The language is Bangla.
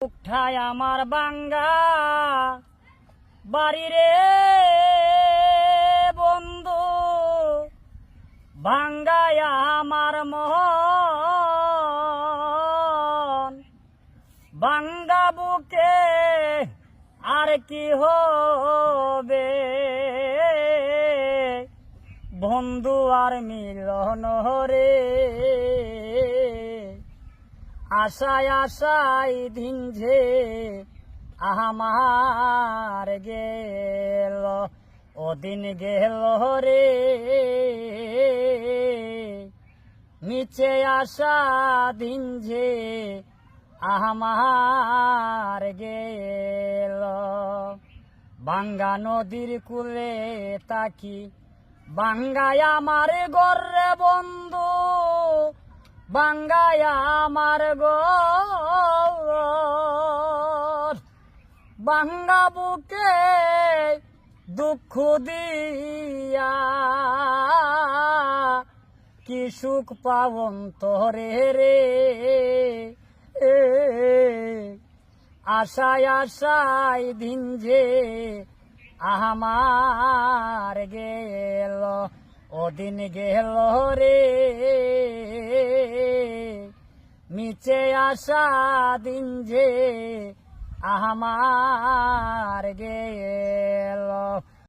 উঠায় আমার বাঙ্গা বাড়ি রে বন্ধু, ভাঙ্গায় আমার মন, ভাঙ্গা বুকে আর কি হবে বন্ধু আর মিলন রে। আশায় আশায় দিন যে আমার গেল, ওদিন গেল রে। নিচে আসা দিন যে আমার গেল। ভাঙ্গা নদীর কূলে তাকি ভাঙ্গায় আমার গর্রে বন্ধু, ভাঙ্গায় আমার গর। ভাঙ্গা বুকে দুঃখ দিয়া কি সুখ পাবন তোরে রে। আশায় আশায় দিন যে আমার গেল, ওদিন গেল রে। নিচে আসা দিন যে আমার গেল।